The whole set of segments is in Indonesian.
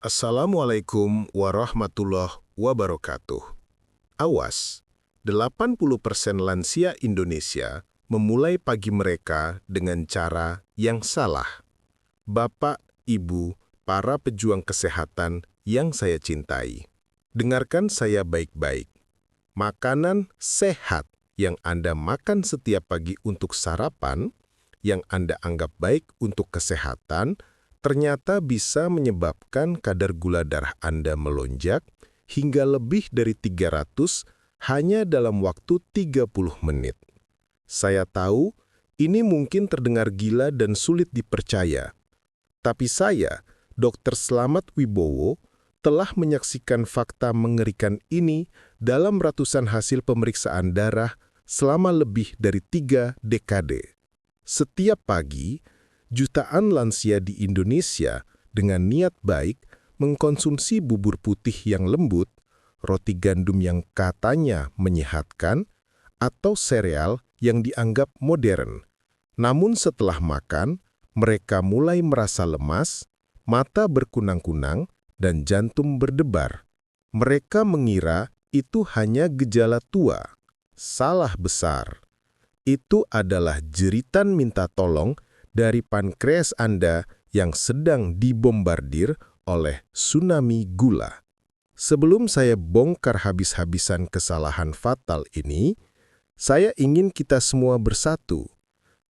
Assalamualaikum warahmatullahi wabarakatuh. Awas, 80% lansia Indonesia memulai pagi mereka dengan cara yang salah. Bapak, Ibu, para pejuang kesehatan yang saya cintai, dengarkan saya baik-baik. Makanan sehat yang Anda makan setiap pagi untuk sarapan, yang Anda anggap baik untuk kesehatan, ternyata bisa menyebabkan kadar gula darah Anda melonjak hingga lebih dari 300 hanya dalam waktu 30 menit. Saya tahu ini mungkin terdengar gila dan sulit dipercaya. Tapi saya, Dr. Slamet Wibowo, telah menyaksikan fakta mengerikan ini dalam ratusan hasil pemeriksaan darah selama lebih dari 3 dekade. Setiap pagi, jutaan lansia di Indonesia dengan niat baik mengkonsumsi bubur putih yang lembut, roti gandum yang katanya menyehatkan, atau sereal yang dianggap modern. Namun setelah makan, mereka mulai merasa lemas, mata berkunang-kunang, dan jantung berdebar. Mereka mengira itu hanya gejala tua. Salah besar. Itu adalah jeritan minta tolong dari pankreas Anda yang sedang dibombardir oleh tsunami gula. Sebelum saya bongkar habis-habisan kesalahan fatal ini, saya ingin kita semua bersatu.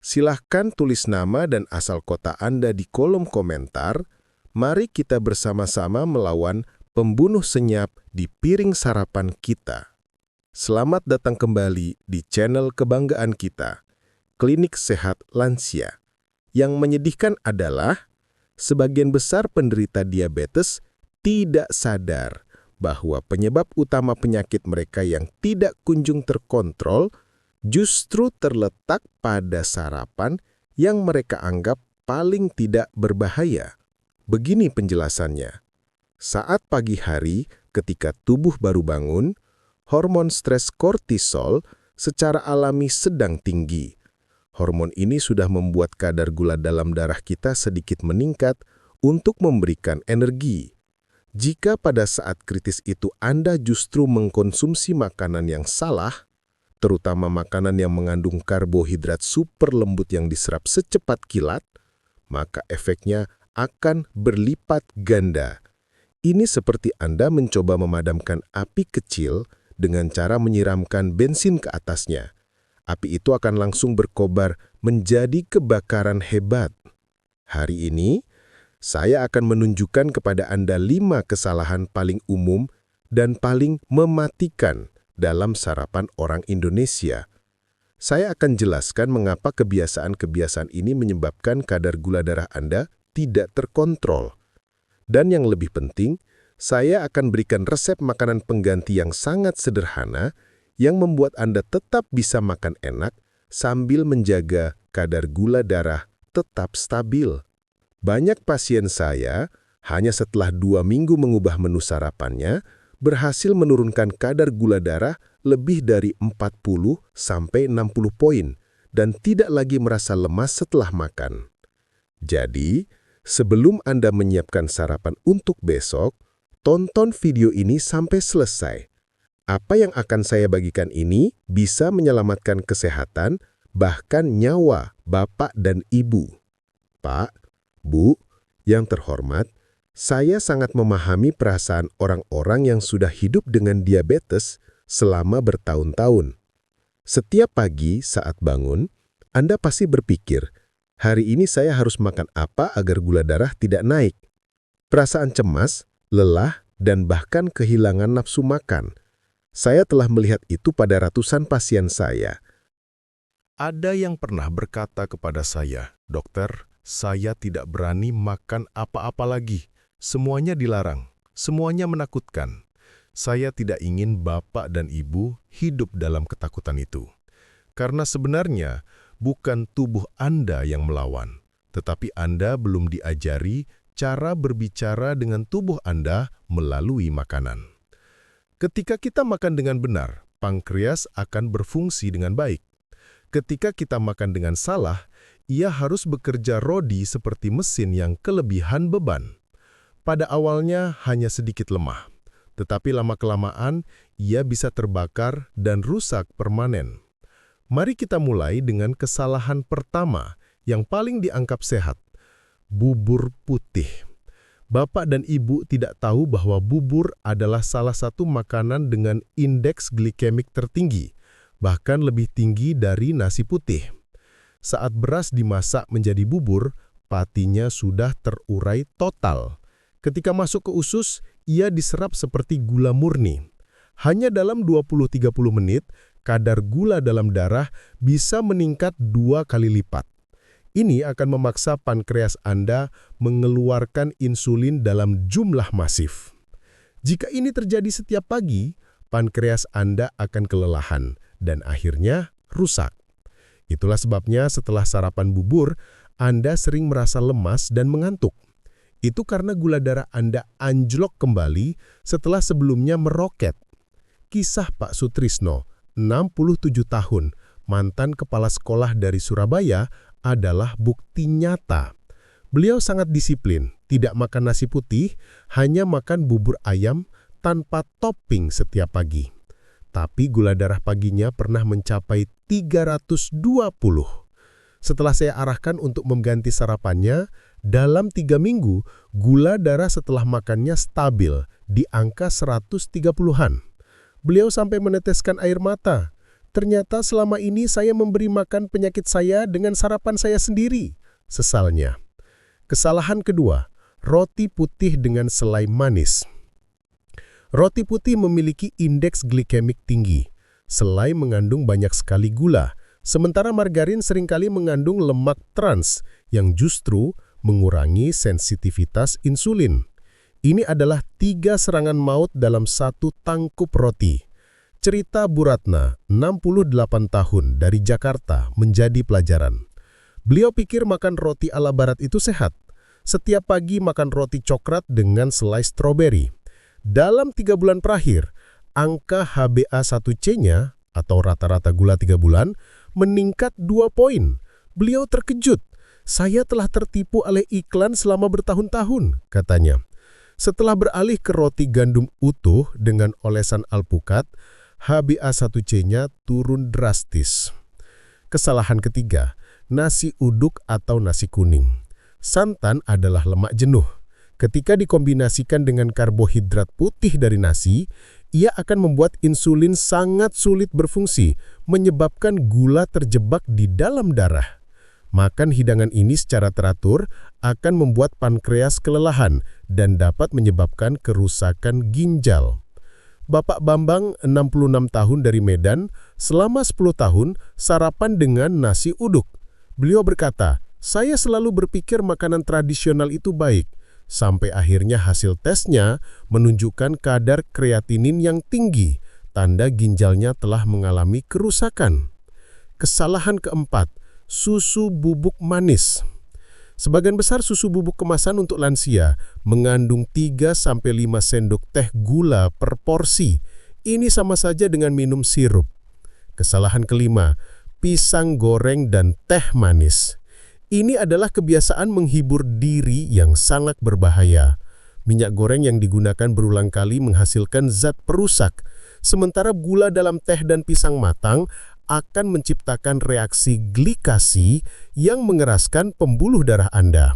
Silahkan tulis nama dan asal kota Anda di kolom komentar. Mari kita bersama-sama melawan pembunuh senyap di piring sarapan kita. Selamat datang kembali di channel kebanggaan kita, Klinik Sehat Lansia. Yang menyedihkan adalah, sebagian besar penderita diabetes tidak sadar bahwa penyebab utama penyakit mereka yang tidak kunjung terkontrol justru terletak pada sarapan yang mereka anggap paling tidak berbahaya. Begini penjelasannya. Saat pagi hari, ketika tubuh baru bangun, hormon stres kortisol secara alami sedang tinggi. Hormon ini sudah membuat kadar gula dalam darah kita sedikit meningkat untuk memberikan energi. Jika pada saat kritis itu Anda justru mengkonsumsi makanan yang salah, terutama makanan yang mengandung karbohidrat super lembut yang diserap secepat kilat, maka efeknya akan berlipat ganda. Ini seperti Anda mencoba memadamkan api kecil dengan cara menyiramkan bensin ke atasnya. Api itu akan langsung berkobar menjadi kebakaran hebat. Hari ini, saya akan menunjukkan kepada Anda 5 kesalahan paling umum dan paling mematikan dalam sarapan orang Indonesia. Saya akan jelaskan mengapa kebiasaan-kebiasaan ini menyebabkan kadar gula darah Anda tidak terkontrol. Dan yang lebih penting, saya akan berikan resep makanan pengganti yang sangat sederhana yang membuat Anda tetap bisa makan enak sambil menjaga kadar gula darah tetap stabil. Banyak pasien saya, hanya setelah 2 minggu mengubah menu sarapannya, berhasil menurunkan kadar gula darah lebih dari 40-60 poin dan tidak lagi merasa lemas setelah makan. Jadi, sebelum Anda menyiapkan sarapan untuk besok, tonton video ini sampai selesai. Apa yang akan saya bagikan ini bisa menyelamatkan kesehatan, bahkan nyawa Bapak dan Ibu. Pak, Bu, yang terhormat, saya sangat memahami perasaan orang-orang yang sudah hidup dengan diabetes selama bertahun-tahun. Setiap pagi saat bangun, Anda pasti berpikir, hari ini saya harus makan apa agar gula darah tidak naik. Perasaan cemas, lelah, dan bahkan kehilangan nafsu makan. Saya telah melihat itu pada ratusan pasien saya. Ada yang pernah berkata kepada saya, "Dokter, saya tidak berani makan apa-apa lagi. Semuanya dilarang, semuanya menakutkan. Saya tidak ingin Bapak dan Ibu hidup dalam ketakutan itu. Karena sebenarnya bukan tubuh Anda yang melawan, tetapi Anda belum diajari cara berbicara dengan tubuh Anda melalui makanan. Ketika kita makan dengan benar, pankreas akan berfungsi dengan baik. Ketika kita makan dengan salah, ia harus bekerja rodi seperti mesin yang kelebihan beban. Pada awalnya hanya sedikit lemah, tetapi lama-kelamaan ia bisa terbakar dan rusak permanen. Mari kita mulai dengan kesalahan pertama yang paling dianggap sehat, bubur putih. Bapak dan Ibu tidak tahu bahwa bubur adalah salah satu makanan dengan indeks glikemik tertinggi, bahkan lebih tinggi dari nasi putih. Saat beras dimasak menjadi bubur, patinya sudah terurai total. Ketika masuk ke usus, ia diserap seperti gula murni. Hanya dalam 20-30 menit, kadar gula dalam darah bisa meningkat 2 kali lipat. Ini akan memaksa pankreas Anda mengeluarkan insulin dalam jumlah masif. Jika ini terjadi setiap pagi, pankreas Anda akan kelelahan dan akhirnya rusak. Itulah sebabnya setelah sarapan bubur, Anda sering merasa lemas dan mengantuk. Itu karena gula darah Anda anjlok kembali setelah sebelumnya meroket. Kisah Pak Sutrisno, 67 tahun, mantan kepala sekolah dari Surabaya, adalah bukti nyata. Beliau sangat disiplin, tidak makan nasi putih, hanya makan bubur ayam tanpa topping setiap pagi. Tapi gula darah paginya pernah mencapai 320. Setelah saya arahkan untuk mengganti sarapannya, dalam 3 minggu, gula darah setelah makannya stabil di angka 130-an. Beliau sampai meneteskan air mata. Ternyata selama ini saya memberi makan penyakit saya dengan sarapan saya sendiri, sesalnya. Kesalahan kedua, roti putih dengan selai manis. Roti putih memiliki indeks glikemik tinggi. Selai mengandung banyak sekali gula, sementara margarin seringkali mengandung lemak trans yang justru mengurangi sensitivitas insulin. Ini adalah 3 serangan maut dalam satu tangkup roti. Cerita Bu Ratna, 68 tahun, dari Jakarta, menjadi pelajaran. Beliau pikir makan roti ala barat itu sehat. Setiap pagi makan roti coklat dengan selai stroberi. Dalam 3 bulan terakhir, angka HbA1c-nya, atau rata-rata gula 3 bulan, meningkat 2 poin. Beliau terkejut. Saya telah tertipu oleh iklan selama bertahun-tahun, katanya. Setelah beralih ke roti gandum utuh dengan olesan alpukat, HbA1c-nya turun drastis. Kesalahan ketiga, nasi uduk atau nasi kuning. Santan adalah lemak jenuh. Ketika dikombinasikan dengan karbohidrat putih dari nasi, ia akan membuat insulin sangat sulit berfungsi, menyebabkan gula terjebak di dalam darah. Makan hidangan ini secara teratur akan membuat pankreas kelelahan dan dapat menyebabkan kerusakan ginjal. Bapak Bambang, 66 tahun, dari Medan, selama 10 tahun sarapan dengan nasi uduk. Beliau berkata, saya selalu berpikir makanan tradisional itu baik, sampai akhirnya hasil tesnya menunjukkan kadar kreatinin yang tinggi, tanda ginjalnya telah mengalami kerusakan. Kesalahan keempat, susu bubuk manis. Sebagian besar susu bubuk kemasan untuk lansia mengandung 3-5 sendok teh gula per porsi. Ini sama saja dengan minum sirup. Kesalahan kelima, pisang goreng dan teh manis. Ini adalah kebiasaan menghibur diri yang sangat berbahaya. Minyak goreng yang digunakan berulang kali menghasilkan zat perusak, sementara gula dalam teh dan pisang matang akan menciptakan reaksi glikasi yang mengeraskan pembuluh darah Anda.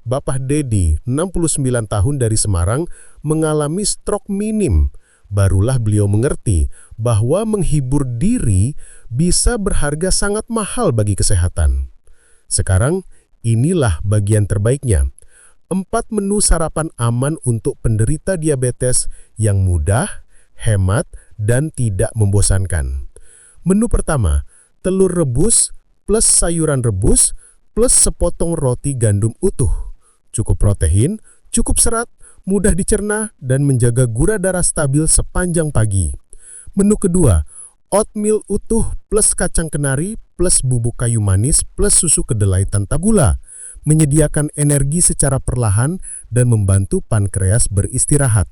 Bapak Dedi, 69 tahun, dari Semarang, mengalami stroke minim. Barulah beliau mengerti bahwa menghibur diri bisa berharga sangat mahal bagi kesehatan. Sekarang, inilah bagian terbaiknya. 4 menu sarapan aman untuk penderita diabetes yang mudah, hemat, dan tidak membosankan. Menu pertama, telur rebus plus sayuran rebus plus sepotong roti gandum utuh. Cukup protein, cukup serat, mudah dicerna, dan menjaga gula darah stabil sepanjang pagi. Menu kedua, oatmeal utuh plus kacang kenari plus bubuk kayu manis plus susu kedelai tanpa gula. Menyediakan energi secara perlahan dan membantu pankreas beristirahat.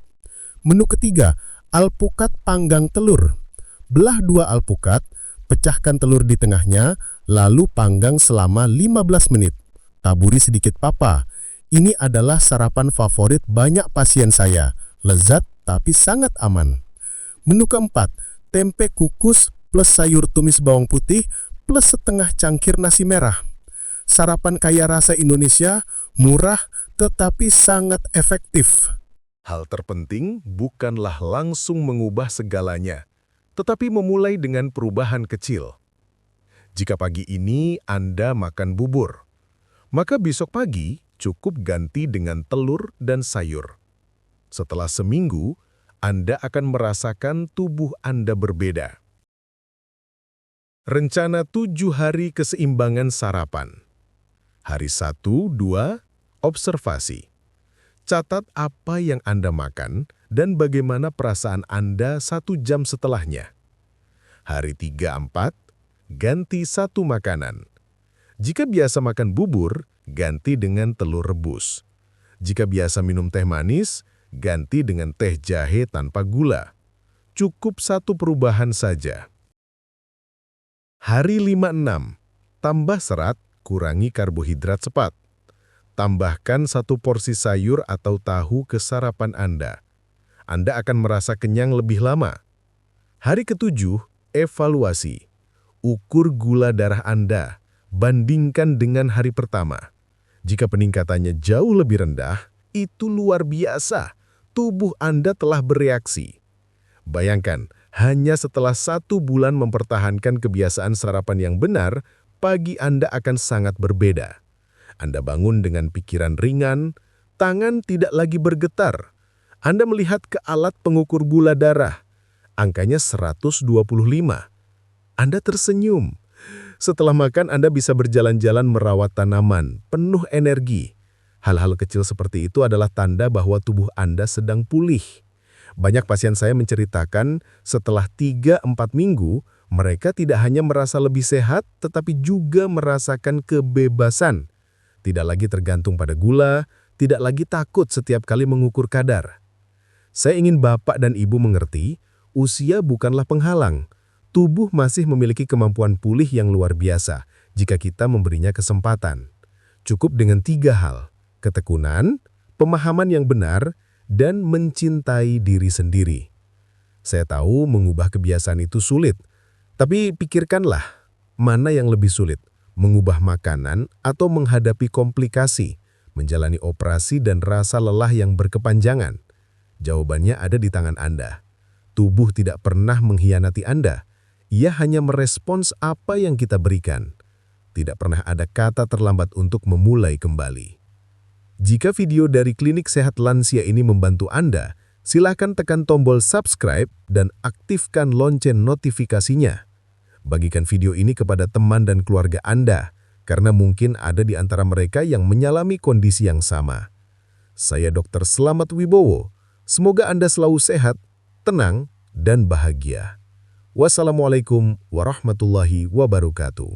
Menu ketiga, alpukat panggang telur. Belah 2 alpukat, pecahkan telur di tengahnya, lalu panggang selama 15 menit. Taburi sedikit papa. Ini adalah sarapan favorit banyak pasien saya, lezat tapi sangat aman. Menu keempat, tempe kukus plus sayur tumis bawang putih plus setengah cangkir nasi merah. Sarapan kaya rasa Indonesia, murah tetapi sangat efektif. Hal terpenting bukanlah langsung mengubah segalanya, tetapi memulai dengan perubahan kecil. Jika pagi ini Anda makan bubur, maka besok pagi cukup ganti dengan telur dan sayur. Setelah seminggu, Anda akan merasakan tubuh Anda berbeda. Rencana 7 hari keseimbangan sarapan. Hari 1, 2, observasi. Catat apa yang Anda makan dan bagaimana perasaan Anda 1 jam setelahnya. Hari 3, 4, ganti 1 makanan. Jika biasa makan bubur, ganti dengan telur rebus. Jika biasa minum teh manis, ganti dengan teh jahe tanpa gula. Cukup 1 perubahan saja. Hari 5, 6, tambah serat, kurangi karbohidrat cepat. Tambahkan 1 porsi sayur atau tahu ke sarapan Anda. Anda akan merasa kenyang lebih lama. Hari ke-7, evaluasi. Ukur gula darah Anda. Bandingkan dengan hari pertama. Jika peningkatannya jauh lebih rendah, itu luar biasa. Tubuh Anda telah bereaksi. Bayangkan, hanya setelah 1 bulan mempertahankan kebiasaan sarapan yang benar, pagi Anda akan sangat berbeda. Anda bangun dengan pikiran ringan, tangan tidak lagi bergetar. Anda melihat ke alat pengukur gula darah. Angkanya 125. Anda tersenyum. Setelah makan, Anda bisa berjalan-jalan merawat tanaman, penuh energi. Hal-hal kecil seperti itu adalah tanda bahwa tubuh Anda sedang pulih. Banyak pasien saya menceritakan setelah 3-4 minggu, mereka tidak hanya merasa lebih sehat, tetapi juga merasakan kebebasan. Tidak lagi tergantung pada gula, tidak lagi takut setiap kali mengukur kadar. Saya ingin Bapak dan Ibu mengerti, usia bukanlah penghalang. Tubuh masih memiliki kemampuan pulih yang luar biasa jika kita memberinya kesempatan. Cukup dengan 3 hal, ketekunan, pemahaman yang benar, dan mencintai diri sendiri. Saya tahu mengubah kebiasaan itu sulit, tapi pikirkanlah, mana yang lebih sulit, mengubah makanan atau menghadapi komplikasi, menjalani operasi dan rasa lelah yang berkepanjangan? Jawabannya ada di tangan Anda. Tubuh tidak pernah mengkhianati Anda. Ia hanya merespons apa yang kita berikan. Tidak pernah ada kata terlambat untuk memulai kembali. Jika video dari Klinik Sehat Lansia ini membantu Anda, silakan tekan tombol subscribe dan aktifkan lonceng notifikasinya. Bagikan video ini kepada teman dan keluarga Anda, karena mungkin ada di antara mereka yang mengalami kondisi yang sama. Saya Dr. Slamet Wibowo. Semoga Anda selalu sehat, tenang, dan bahagia. Wassalamualaikum warahmatullahi wabarakatuh.